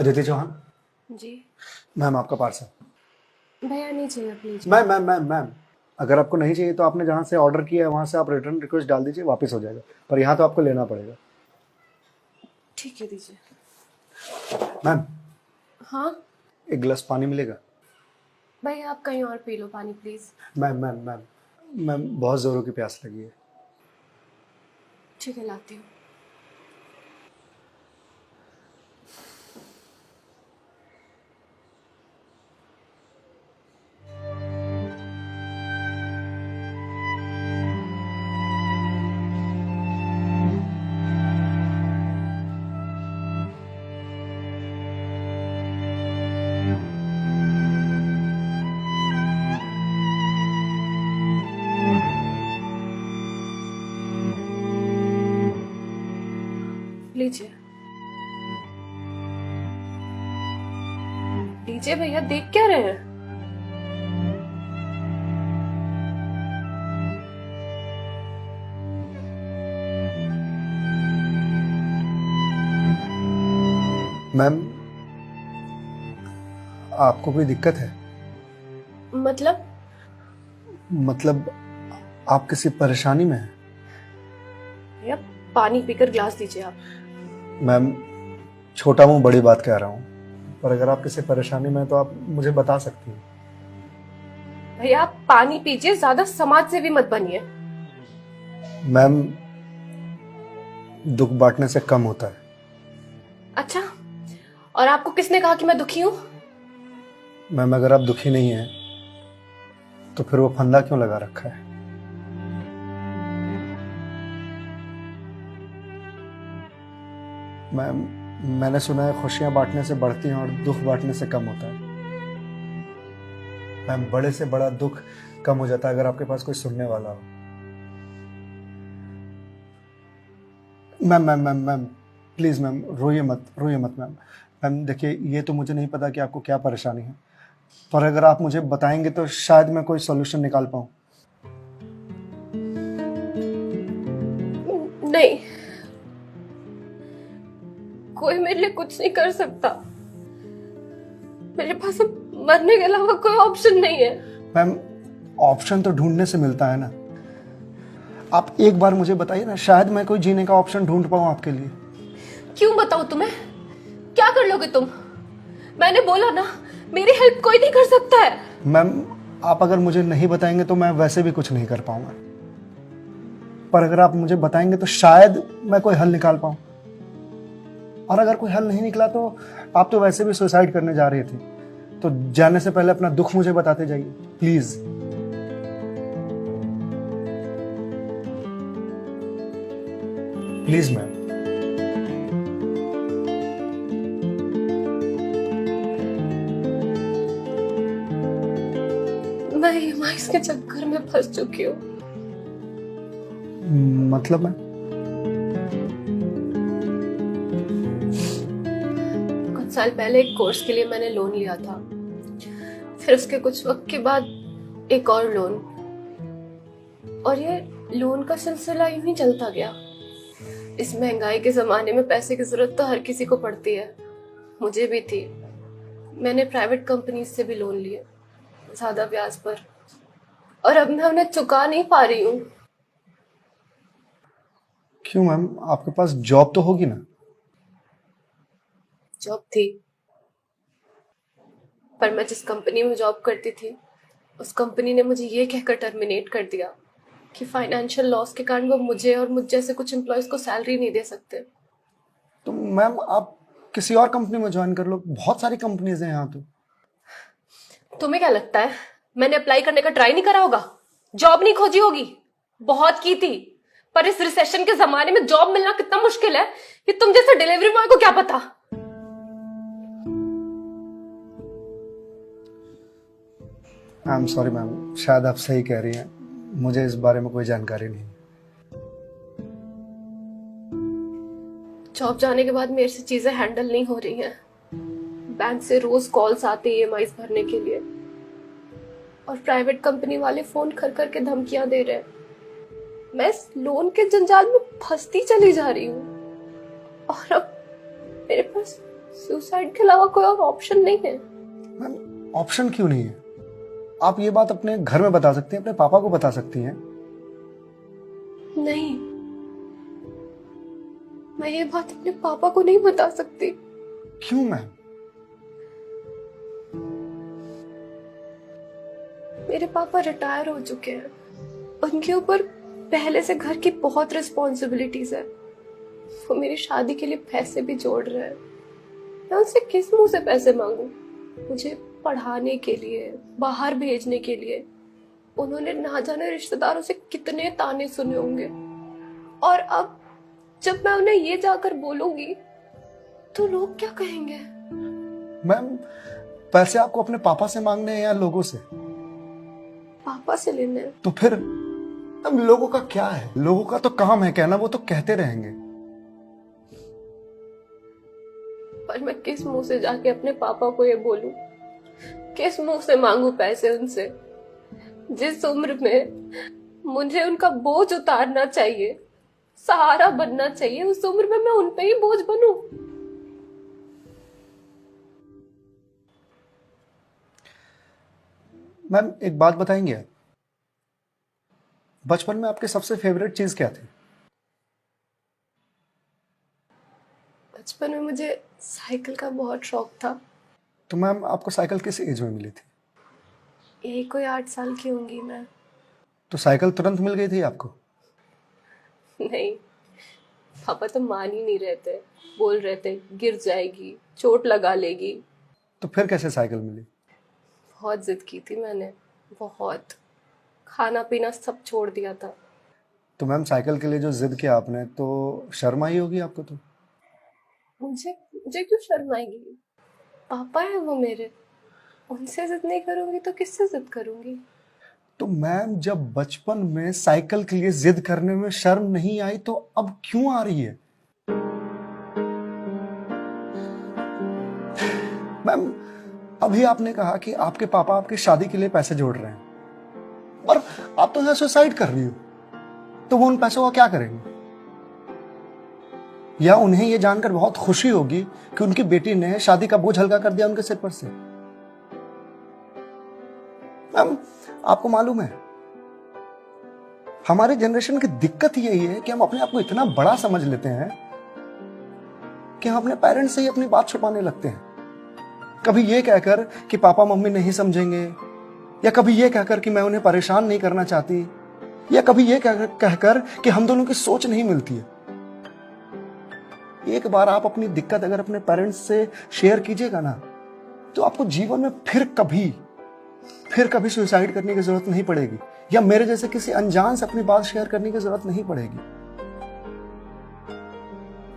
अदिति चौहान। जी। Ma'am आपका parcel. भैया नहीं चाहिए प्लीज। मैम अगर आपको नहीं चाहिए तो आपने जहाँ से ऑर्डर किया है वहाँ से आप रिटर्न रिक्वेस्ट डाल दीजिए, वापस हो जाएगा, पर यहाँ तो आपको लेना पड़ेगा। ठीक है दीजिए। मैम हाँ एक गिलास पानी मिलेगा? भैया आप कहीं और पी लो पानी प्लीज। मैम बहुत ज़ोरों की प्यास लगी है। ठीक है लाती हूँ। लीजिए लीजिए भैया, देख क्या रहे हैं? मैम आपको कोई दिक्कत है? मतलब आप किसी परेशानी में हैं? भैया पानी पीकर ग्लास दीजिए आप। मैम छोटा मुंह बड़ी बात कह रहा हूँ, पर अगर आप किसी परेशानी में हैं तो आप मुझे बता सकती हैं। भैया आप पानी पीजिए, ज्यादा समाज से भी मत बनिए। मैम दुख बांटने से कम होता है। अच्छा, और आपको किसने कहा कि मैं दुखी हूँ? मैम अगर आप दुखी नहीं हैं तो फिर वो फंदा क्यों लगा रखा है? मैम मैंने सुना है खुशियां बांटने से बढ़ती हैं और दुख बांटने से कम होता है। मैम बड़े से बड़ा दुख कम हो जाता है अगर आपके पास कोई सुनने वाला हो। मैम प्लीज मैम रोइए मत मैम देखिए, ये तो मुझे नहीं पता कि आपको क्या परेशानी है, पर अगर आप मुझे बताएंगे तो शायद मैं कोई सॉल्यूशन निकाल पाऊं। नहीं, कोई मेरे लिए कुछ नहीं कर सकता। मेरे पास अब मरने के अलावा कोई ऑप्शन नहीं है। मैम ऑप्शन तो ढूंढने से मिलता है ना। आप एक बार मुझे बताइए ना, शायद मैं कोई जीने का ऑप्शन ढूंढ पाऊं आपके लिए। क्यों बताऊं तुम्हें? क्या कर लोगे तुम? मैंने बोला ना, मेरी हेल्प कोई नहीं कर सकता है। मैम आप अगर मुझे नहीं बताएंगे तो मैं वैसे भी कुछ नहीं कर पाऊंगा, पर अगर आप मुझे बताएंगे तो शायद मैं कोई हल निकाल पाऊं। और अगर कोई हल नहीं निकला तो आप तो वैसे भी सुसाइड करने जा रही थी, तो जाने से पहले अपना दुख मुझे बताते जाइए प्लीज। Please ma'am. मैं ईएमआईज़ के चक्कर में फंस चुकी हूँ। मतलब मैम? कुछ साल पहले एक कोर्स के लिए मैंने लोन लिया था, फिर उसके कुछ वक्त के बाद एक और लोन, और ये लोन का सिलसिला यूं ही चलता गया। इस महंगाई के जमाने में पैसे की जरूरत तो हर किसी को पड़ती है, मुझे भी थी। मैंने प्राइवेट कंपनी से भी लोन लिए, ज्यादा ब्याज पर, और अब मैं उन्हें चुका नहीं पा रही हूँ। क्यों मैम, आपके पास जॉब तो होगी ना? जॉब थी, पर मैं जिस कंपनी में जॉब करती थी उस कंपनी ने मुझे ये कहकर टर्मिनेट कर दिया कि फाइनेंशियल लॉस के कारण वो मुझे और मुझ जैसे कुछ एम्प्लॉयज को सैलरी नहीं दे सकते। तो मैम आप किसी और कंपनी में ज्वाइन कर लो, बहुत सारी कंपनीज हैं यहाँ तो। तुम्हें क्या लगता है मैंने अप्लाई करने का ट्राई नहीं करा होगा? जॉब नहीं खोजी होगी? बहुत की थी, पर इस रिसेशन के जमाने में जॉब मिलना कितना मुश्किल है कि तुम जैसे डिलीवरी बॉय को क्या पता। आई एम सॉरी मैम, शायद आप सही कह रही हैं, मुझे इस बारे में कोई जानकारी नहीं। जॉब जाने के बाद मेरे से चीजें हैंडल नहीं हो रही हैं। बैंक से रोज कॉल्स आते ईएमआईज़ भरने के लिए, और प्राइवेट कंपनी वाले फोन कर करके धमकियां दे रहे हैं। मैं इस लोन के जंजाल में फंसती चली जा रही हूँ, और अब मेरे पास सुसाइड के अलावा कोई और ऑप्शन नहीं है। मैम ऑप्शन क्यों नहीं है? आप ये बात अपने घर में बता सकती हैं, अपने पापा को बता सकती हैं। नहीं, मैं ये बात अपने पापा को नहीं बता सकती। क्यों मैम? मेरे पापा रिटायर हो चुके हैं, उनके ऊपर पहले से घर की बहुत रिस्पॉन्सिबिलिटीज है। वो मेरी शादी के लिए पैसे भी जोड़ रहे हैं। मैं उनसे किस मुंह से पैसे मांगू? मुझे पढ़ाने के लिए, बाहर भेजने के लिए उन्होंने ना जाने रिश्तेदारों से कितने ताने सुने होंगे। और अब जब मैं उन्हें ये जाकर बोलूंगी तो लोग क्या कहेंगे? मैम पैसे आपको अपने पापा से मांगने हैं या लोगों से? पापा से लेने हैं। तो फिर अब लोगों का क्या है? लोगों का तो काम है कहना, वो तो कहते रहेंगे। पर मैं किस मुंह से जाके अपने पापा को ये बोलूं? किस मुंह से मांगू पैसे उनसे? जिस उम्र में मुझे उनका बोझ उतारना चाहिए, सहारा बनना चाहिए, उस उम्र में मैं उन पे ही बोझ बनूं? मैम एक बात बताएंगे आप? बचपन में आपके सबसे फेवरेट चीज क्या थी? बचपन में मुझे साइकिल का बहुत शौक था। तो मैम आपको साइकिल किस एज में मिली थी? यही कोई 8 साल की होंगी मैं। तो साइकिल तुरंत मिल गई थी आपको? नहीं, पापा तो मान ही नहीं रहे थे। बोल रहे थे गिर जाएगी, चोट लगा लेगी। तो फिर कैसे साइकिल मिली? बहुत जिद की थी मैंने, बहुत। खाना पीना सब छोड़ दिया था। तो मैम साइकिल के लिए जो जिद किया आपने, तो शर्म आई होगी आपको? तो मुझे मुझे क्यों शर्म आएगी? पापा है वो मेरे, उनसे जिद नहीं करूंगी तो किससे जिद करूंगी? तो मैम जब बचपन में साइकिल के लिए जिद करने में शर्म नहीं आई तो अब क्यों आ रही है? मैम अभी आपने कहा कि आपके पापा आपकी शादी के लिए पैसे जोड़ रहे हैं और आप तो यहाँ सुसाइड कर रही हो, तो वो उन पैसों का क्या करेंगे? या उन्हें यह जानकर बहुत खुशी होगी कि उनकी बेटी ने शादी का बोझ हल्का कर दिया उनके सिर पर से। मैम आपको मालूम है हमारे जनरेशन की दिक्कत यही है कि हम अपने आप को इतना बड़ा समझ लेते हैं कि हम अपने पेरेंट्स से ही अपनी बात छुपाने लगते हैं। कभी ये कहकर कि पापा मम्मी नहीं समझेंगे, या कभी ये कहकर कि मैं उन्हें परेशान नहीं करना चाहती, या कभी ये कहकर कि हम दोनों की सोच नहीं मिलती है। एक बार आप अपनी दिक्कत अगर अपने पेरेंट्स से शेयर कीजिएगा ना, तो आपको जीवन में फिर कभी सुसाइड करने की जरूरत नहीं पड़ेगी, या मेरे जैसे किसी अनजान से अपनी बात शेयर करने की जरूरत नहीं पड़ेगी।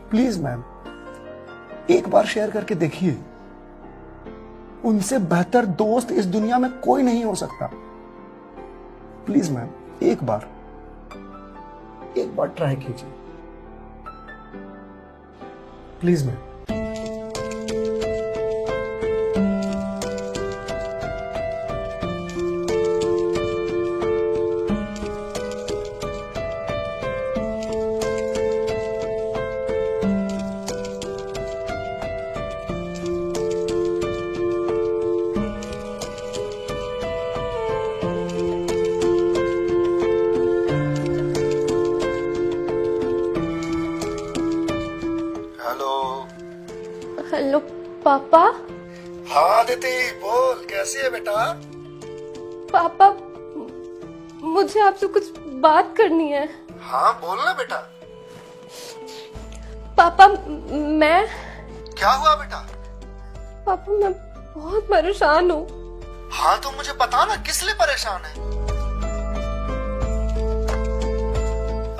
प्लीज मैम एक बार शेयर करके देखिए। उनसे बेहतर दोस्त इस दुनिया में कोई नहीं हो सकता। प्लीज मैम एक बार ट्राई कीजिए प्लीज मैम। हेलो पापा। हाँ अदिति बोल, कैसी है बेटा? पापा मुझे आपसे कुछ बात करनी है। हाँ बोल ना बेटा। पापा मैं क्या हुआ बेटा? पापा मैं बहुत परेशान हूँ। हाँ तो मुझे बता ना किस लिए परेशान है?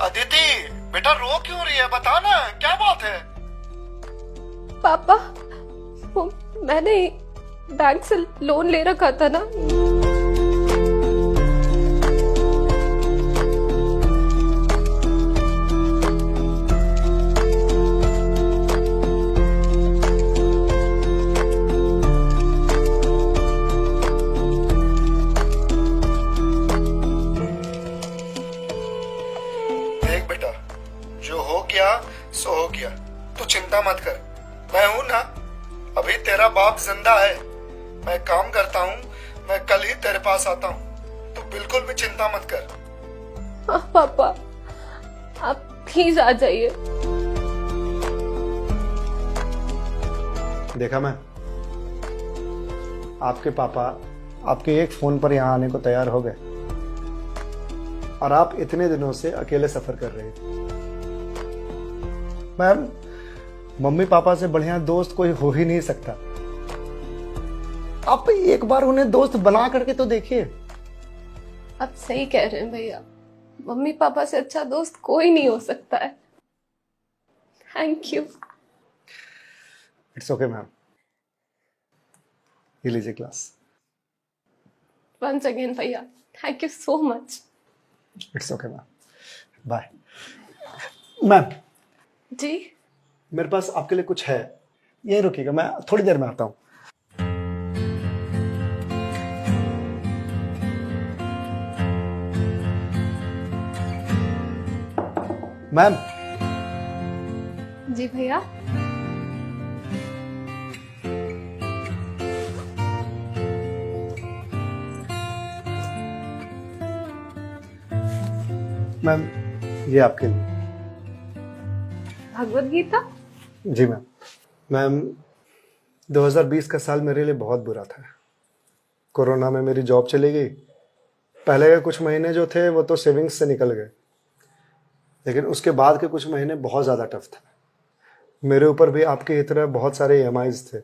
अदिति बेटा रो क्यों रही है, बता ना क्या बात है? पापा वो मैंने बैंक से लोन ले रखा था ना, देख बेटा जो हो गया सो हो गया, तू चिंता मत कर, मैं हूं ना, अभी तेरा बाप जिंदा है, मैं काम करता हूँ, मैं कल ही तेरे पास आता हूँ, तो बिल्कुल भी चिंता मत कर। हाँ पापा, आप प्लीज आ जाइए। देखा मैं, आपके पापा आपके एक फोन पर यहाँ आने को तैयार हो गए और आप इतने दिनों से अकेले सफर कर रहे थे। मैम, मम्मी पापा से बढ़िया दोस्त कोई हो ही नहीं सकता। आप एक बार उन्हें दोस्त बना करके तो देखिए। आप सही कह रहे हैं भैया, मम्मी पापा से अच्छा दोस्त कोई नहीं हो सकता है। Thank you. It's okay ma'am, ये लीजिए क्लास। वंस अगेन भैया, thank you so much. It's okay ma'am, bye. Ma'am जी, मेरे पास आपके लिए कुछ है, यही रुकिएगा, मैं थोड़ी देर में आता हूँ। मैम। जी भैया। मैम, ये आपके लिए। भगवत गीता? जी मैम। मैम, 2020 का साल मेरे लिए बहुत बुरा था। कोरोना में मेरी जॉब चली गई। पहले के कुछ महीने जो थे वो तो सेविंग्स से निकल गए, लेकिन उसके बाद के कुछ महीने बहुत ज़्यादा टफ था। मेरे ऊपर भी आपके ही तरह बहुत सारे EMIs थे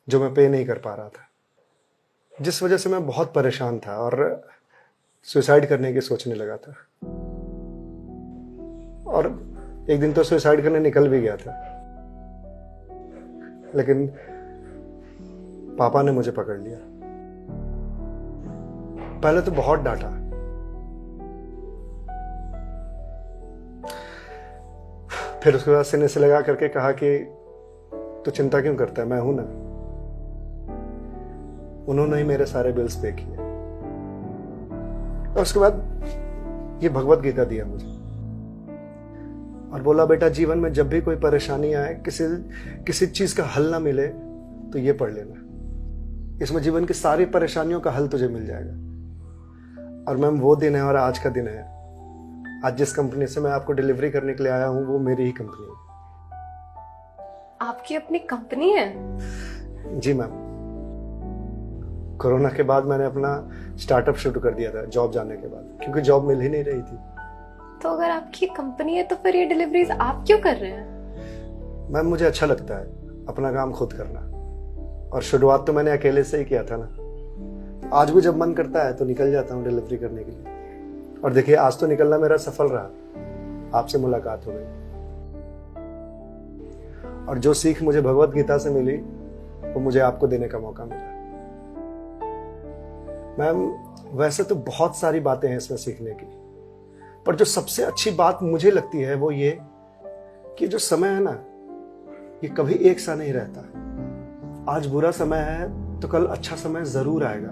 जो मैं पे नहीं कर पा रहा था, जिस वजह से मैं बहुत परेशान था और सुसाइड करने की सोचने लगा था। और एक दिन तो सुसाइड करने निकल भी गया था, लेकिन पापा ने मुझे पकड़ लिया। पहले तो बहुत डांटा, फिर उसके बाद सीने से लगा करके कहा कि तू चिंता क्यों करता है, मैं हूं ना। उन्होंने ही मेरे सारे बिल्स पे किए और उसके बाद ये भगवत गीता दिया मुझे और बोला, बेटा जीवन में जब भी कोई परेशानी आए, किसी चीज का हल ना मिले तो ये पढ़ लेना। इसमें जीवन की सारी परेशानियों का हल तुझे मिल जाएगा। और मैम, वो दिन है और आज का दिन है। आज जिस कंपनी से मैं आपको डिलीवरी करने के लिए आया हूं वो मेरी ही कंपनी है। आपकी अपनी कंपनी है? जी मैम। कोरोना के बाद मैंने अपना स्टार्टअप शुरू कर दिया था जॉब जाने के बाद, क्योंकि जॉब मिल ही नहीं रही थी। तो अगर आपकी कंपनी है तो फिर ये डिलीवरीज आप क्यों कर रहे हैं? मैम, मुझे अच्छा लगता है अपना काम खुद करना, और शुरुआत तो मैंने अकेले से ही किया था ना। आज भी जब मन करता है तो निकल जाता हूँ डिलीवरी करने के लिए। और देखिए, आज तो निकलना मेरा सफल रहा, आपसे मुलाकात हो गई। और जो सीख मुझे भगवत गीता से मिली वो मुझे आपको देने का मौका मिला। मैम, वैसे तो बहुत सारी बातें हैं इसमें सीखने की, पर जो सबसे अच्छी बात मुझे लगती है वो ये कि जो समय है ना, ये कभी एक सा नहीं रहता। आज बुरा समय है तो कल अच्छा समय जरूर आएगा।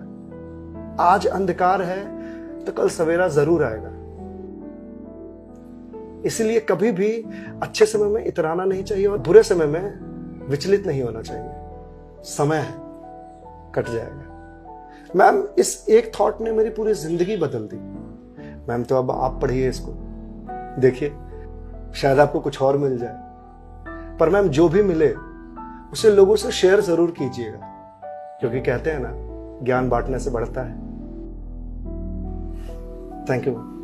आज अंधकार है तो कल सवेरा जरूर आएगा। इसलिए कभी भी अच्छे समय में इतराना नहीं चाहिए और बुरे समय में विचलित नहीं होना चाहिए। समय है, कट जाएगा। मैम, इस एक थॉट ने मेरी पूरी जिंदगी बदल दी। मैम, तो अब आप पढ़िए इसको, देखिए शायद आपको कुछ और मिल जाए। पर मैम, जो भी मिले उसे लोगों से शेयर जरूर कीजिएगा, क्योंकि कहते हैं ना, ज्ञान बांटने से बढ़ता है। Thank you ma'am.